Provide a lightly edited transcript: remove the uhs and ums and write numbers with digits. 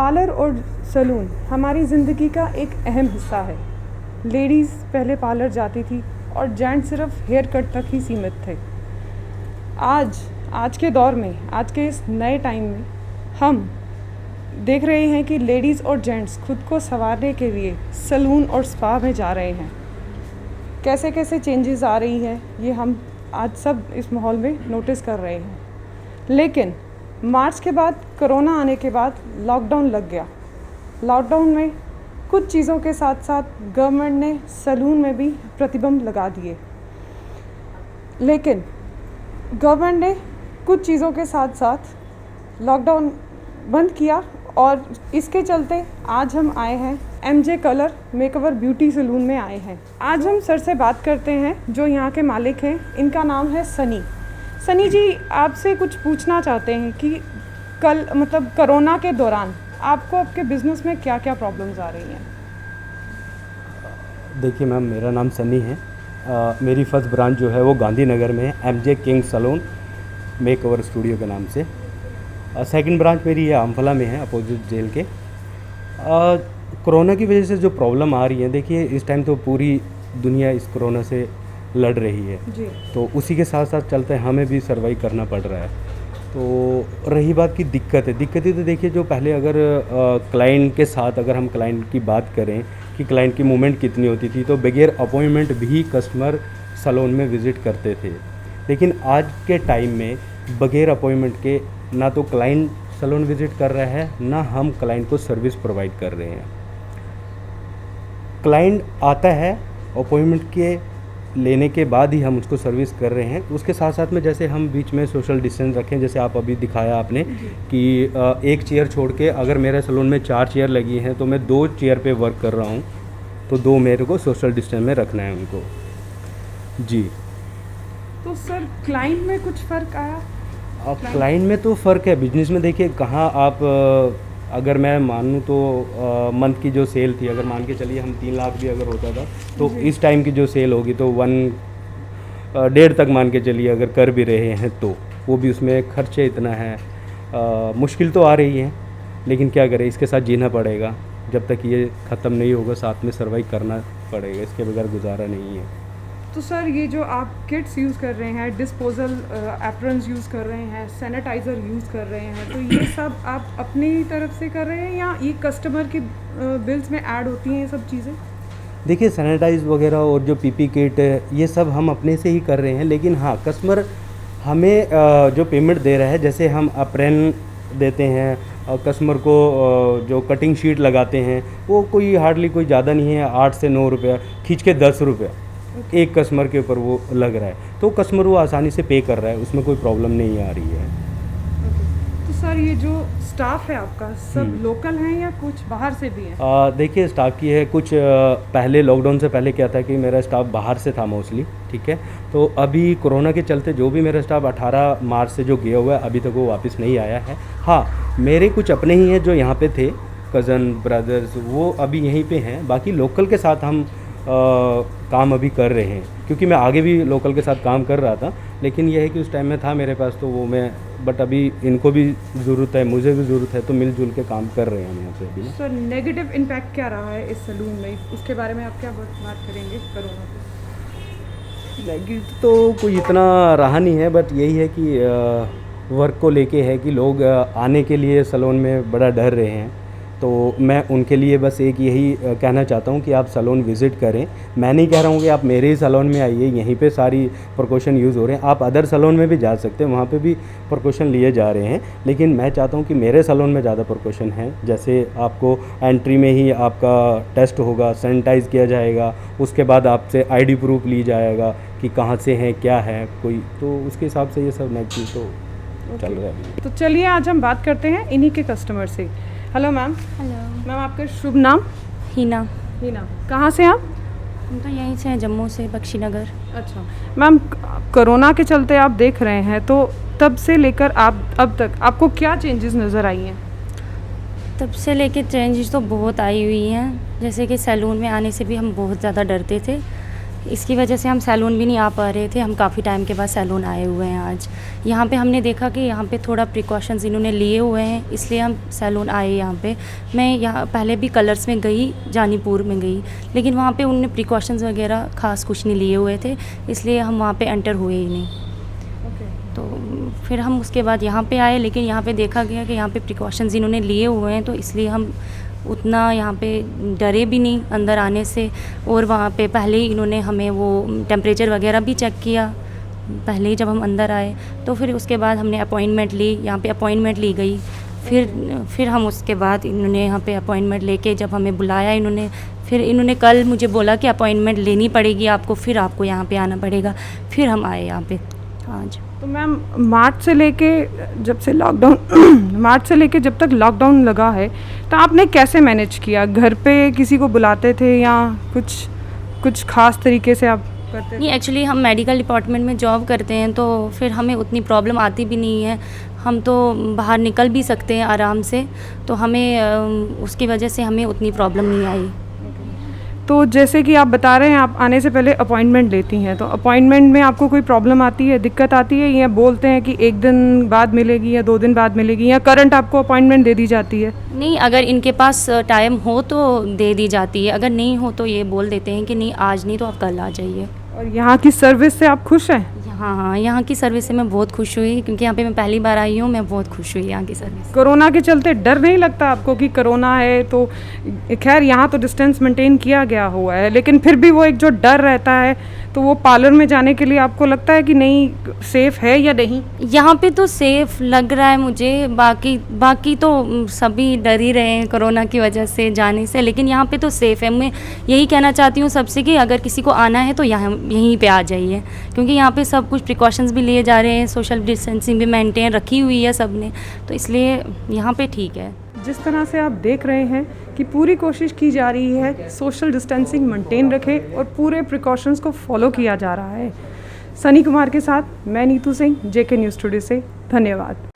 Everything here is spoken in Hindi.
पार्लर और सैलून हमारी ज़िंदगी का एक अहम हिस्सा है। लेडीज़ पहले पार्लर जाती थी और जेंट्स सिर्फ हेयर कट तक ही सीमित थे। आज के दौर में, आज के इस नए टाइम में हम देख रहे हैं कि लेडीज़ और जेंट्स खुद को संवारने के लिए सैलून और स्पा में जा रहे हैं। कैसे कैसे चेंजेस आ रही हैं ये हम आज सब इस माहौल में नोटिस कर रहे हैं। लेकिन मार्च के बाद, कोरोना आने के बाद लॉकडाउन लग गया। लॉकडाउन में कुछ चीज़ों के साथ साथ गवर्नमेंट ने सैलून में भी प्रतिबंध लगा दिए। लेकिन गवर्नमेंट ने कुछ चीज़ों के साथ साथ लॉकडाउन बंद किया और इसके चलते आज हम आए हैं MJ colour makeover beauty salon में आए हैं। आज हम सर से बात करते हैं जो यहाँ के मालिक हैं। इनका नाम है सनी। सनी जी, आपसे कुछ पूछना चाहते हैं कि कल मतलब कोरोना के दौरान आपको आपके बिज़नेस में क्या क्या प्रॉब्लम्स आ रही हैं? देखिए मैम, मेरा नाम सनी है। मेरी फर्स्ट ब्रांच जो है वो गांधीनगर में है, MJ king salon makeover studio के नाम से। सेकंड ब्रांच मेरी है अम्फाला में है, अपोजिट जेल के। कोरोना की वजह से जो प्रॉब्लम आ रही है, देखिए इस टाइम तो पूरी दुनिया इस कोरोना से लड़ रही है जी। तो उसी के साथ साथ चलते हमें भी सर्वाइव करना पड़ रहा है। तो रही बात की दिक्कतें तो देखिए, जो पहले अगर क्लाइंट के साथ अगर हम क्लाइंट की बात करें कि क्लाइंट की मूवमेंट कितनी होती थी, तो बगैर अपॉइंटमेंट भी कस्टमर सैलून में विज़िट करते थे। लेकिन आज के टाइम में बगैर अपॉइंटमेंट के ना तो क्लाइंट सैलून विज़िट कर रहा है, ना हम क्लाइंट को सर्विस प्रोवाइड कर रहे हैं। क्लाइंट आता है, अपॉइंटमेंट के लेने के बाद ही हम उसको सर्विस कर रहे हैं। उसके साथ साथ में जैसे हम बीच में सोशल डिस्टेंस रखें, जैसे आप अभी दिखाया आपने कि एक चेयर छोड़ के अगर मेरे सैलून में 4 चेयर लगी हैं तो मैं 2 चेयर पे वर्क कर रहा हूँ, तो 2 मेरे को सोशल डिस्टेंस में रखना है उनको। जी। तो सर, क्लाइंट में कुछ फ़र्क आया? अब क्लाइंट में तो फ़र्क है। बिजनेस में देखिए कहाँ आप अगर मैं मानूँ तो मंथ की जो सेल थी, अगर मान के चलिए हम 3 लाख भी अगर होता था, तो इस टाइम की जो सेल होगी तो 1.5 तक मान के चलिए अगर कर भी रहे हैं, तो वो भी उसमें खर्चे इतना है। मुश्किल तो आ रही है, लेकिन क्या करें, इसके साथ जीना पड़ेगा। जब तक ये ख़त्म नहीं होगा साथ में सर्वाइव करना पड़ेगा, इसके बगैर गुजारा नहीं है। तो सर, ये जो आप किट्स यूज़ कर रहे हैं, डिस्पोजल एप्रन्स यूज़ कर रहे हैं, सैनिटाइज़र यूज़ कर रहे हैं, तो ये सब आप अपनी तरफ से कर रहे हैं या ये कस्टमर के बिल्स में ऐड होती हैं ये सब चीज़ें? देखिए सैनिटाइज वगैरह और जो पीपी किट, ये सब हम अपने से ही कर रहे हैं। लेकिन हाँ, कस्टमर हमें जो पेमेंट दे रहा है, जैसे हम अप्रैन देते हैं और कस्टमर को जो कटिंग शीट लगाते हैं, वो कोई हार्डली कोई ज़्यादा नहीं है, 8 से 9 रुपया, खींच के 10 रुपया एक कस्टमर के ऊपर वो लग रहा है, तो कस्टमर वो आसानी से पे कर रहा है, उसमें कोई प्रॉब्लम नहीं आ रही है। तो सर, ये जो स्टाफ है आपका सब लोकल हैं या कुछ बाहर से भी है? देखिए स्टाफ की है कुछ, पहले लॉकडाउन से पहले क्या था कि मेरा स्टाफ बाहर से था मोस्टली, ठीक है। तो अभी कोरोना के चलते जो भी मेरा स्टाफ 18 मार्च से जो गया हुआ है, अभी तक वो वापस नहीं आया है। हाँ, मेरे कुछ अपने ही हैं जो यहाँ पे थे, कज़न ब्रदर्स, वो अभी यहीं पे हैं। बाकी लोकल के साथ हम काम अभी कर रहे हैं, क्योंकि मैं आगे भी लोकल के साथ काम कर रहा था, लेकिन यह है कि उस टाइम में था मेरे पास तो वो मैं, बट अभी इनको भी ज़रूरत है, मुझे भी ज़रूरत है, तो मिलजुल के काम कर रहे हैं हम यहाँ पे अभी। सर, नेगेटिव इम्पैक्ट क्या रहा है इस सैलून में, उसके बारे में आप क्या बात करेंगे कोरोना पे? नेगेटिव तो कोई इतना रहा नहीं है, बट यही है कि वर्क को लेके है कि लोग आने के लिए सैलून में बड़ा डर रहे हैं। तो मैं उनके लिए बस एक यही कहना चाहता हूँ कि आप सैलून विज़िट करें। मैं नहीं कह रहा हूँ कि आप मेरे ही सैलून में आइए, यहीं पे सारी प्रिकॉशन यूज़ हो रहे हैं। आप अदर सैलून में भी जा सकते हैं, वहाँ पे भी प्रिकॉशन लिए जा रहे हैं, लेकिन मैं चाहता हूँ कि मेरे सैलून में ज़्यादा प्रिकॉशन है। जैसे आपको एंट्री में ही आपका टेस्ट होगा, सैनिटाइज़ किया जाएगा, उसके बाद आपसे ID प्रूफ ली जाएगा कि कहाँ से हैं, क्या है कोई, तो उसके हिसाब से ये सब नेगेटिव तो चल रहा है। तो चलिए आज हम बात करते हैं इन्हीं के कस्टमर से। Hello ma'am. हेलो मैम, आपका शुभ नाम? हीना। हीना, कहाँ से आप? हम तो यहीं से हैं, जम्मू से, बख्शीनगर। अच्छा मैम, कोरोना के चलते आप देख रहे हैं, तो तब से लेकर आप अब तक आपको क्या चेंजेस नज़र आई हैं? तब से लेके चेंजेस तो बहुत आई हुई हैं। जैसे कि सैलून में आने से भी हम बहुत ज़्यादा डरते थे, इसकी वजह से हम सैलून भी नहीं आ पा रहे थे। हम काफ़ी टाइम के बाद सैलून आए हुए हैं आज। यहाँ पे हमने देखा कि यहाँ पे थोड़ा प्रिकॉशंस इन्होंने लिए हुए हैं, इसलिए हम सैलून आए यहाँ पे। मैं यहाँ पहले भी कलर्स में गई, जानीपुर में गई, लेकिन वहाँ पे उन्होंने प्रिकॉशंस वगैरह ख़ास कुछ नहीं लिए हुए थे, इसलिए हम वहाँ पे एंटर हुए ही नहीं। तो फिर हम उसके बाद यहाँ पे आए, लेकिन यहाँ पे देखा गया कि यहाँ पे प्रिकॉशंस इन्होंने लिए हुए हैं, तो इसलिए हम उतना यहाँ पे डरे भी नहीं अंदर आने से। और वहाँ पे पहले ही इन्होंने हमें वो टेम्परेचर वगैरह भी चेक किया पहले ही जब हम अंदर आए। तो फिर उसके बाद हमने अपॉइंटमेंट ली, यहाँ पे अपॉइंटमेंट ली गई। फिर हम उसके बाद इन्होंने यहाँ पे अपॉइंटमेंट लेके जब हमें बुलाया इन्होंने, फिर इन्होंने कल मुझे बोला कि अपॉइंटमेंट लेनी पड़ेगी आपको, फिर आपको यहाँ पे आना पड़ेगा। फिर हम आए यहाँ पे आज। तो मैम मार्च से लेके जब से लॉकडाउन मार्च से लेके जब तक लॉकडाउन लगा है, तो आपने कैसे मैनेज किया? घर पे किसी को बुलाते थे या कुछ खास तरीके से आप करते थे? नहीं, एक्चुअली हम मेडिकल डिपार्टमेंट में जॉब करते हैं, तो फिर हमें उतनी प्रॉब्लम आती भी नहीं है। हम तो बाहर निकल भी सकते हैं आराम से, तो हमें उसकी वजह से हमें उतनी प्रॉब्लम नहीं आई। तो जैसे कि आप बता रहे हैं आप आने से पहले अपॉइंटमेंट लेती हैं, तो अपॉइंटमेंट में आपको कोई प्रॉब्लम आती है, दिक्कत आती है, या बोलते हैं कि 1 दिन बाद मिलेगी या 2 दिन बाद मिलेगी, या करंट आपको अपॉइंटमेंट दे दी जाती है? नहीं, अगर इनके पास टाइम हो तो दे दी जाती है, अगर नहीं हो तो ये बोल देते हैं कि नहीं आज नहीं तो आप कल आ जाइए। और यहाँ की सर्विस से आप खुश हैं? हाँ, यहाँ की सर्विस से मैं बहुत खुश हुई, क्योंकि यहाँ पे मैं पहली बार आई हूँ। मैं बहुत खुश हुई यहाँ की सर्विस। कोरोना के चलते डर नहीं लगता आपको कि कोरोना है? तो खैर यहाँ तो डिस्टेंस मेंटेन किया गया हुआ है, लेकिन फिर भी वो एक जो डर रहता है, तो वो पार्लर में जाने के लिए आपको लगता है कि नहीं सेफ़ है या नहीं? यहाँ पे तो सेफ़ लग रहा है मुझे, बाकी तो सभी डर ही रहे हैं कोरोना की वजह से जाने से, लेकिन यहाँ पे तो सेफ़ है। मैं यही कहना चाहती हूँ सबसे कि अगर किसी को आना है तो यहीं पे आ जाइए, क्योंकि यहाँ पे सब कुछ प्रिकॉशंस भी लिए जा रहे हैं, सोशल डिस्टेंसिंग भी मेंटेन रखी हुई है सब ने, तो इसलिए यहाँ पे ठीक है। जिस तरह से आप देख रहे हैं कि पूरी कोशिश की जा रही है सोशल डिस्टेंसिंग मेंटेन रखे और पूरे प्रिकॉशंस को फॉलो किया जा रहा है। सनी कुमार के साथ मैं नीतू सिंह, जेके न्यूज़ टुडे से। धन्यवाद।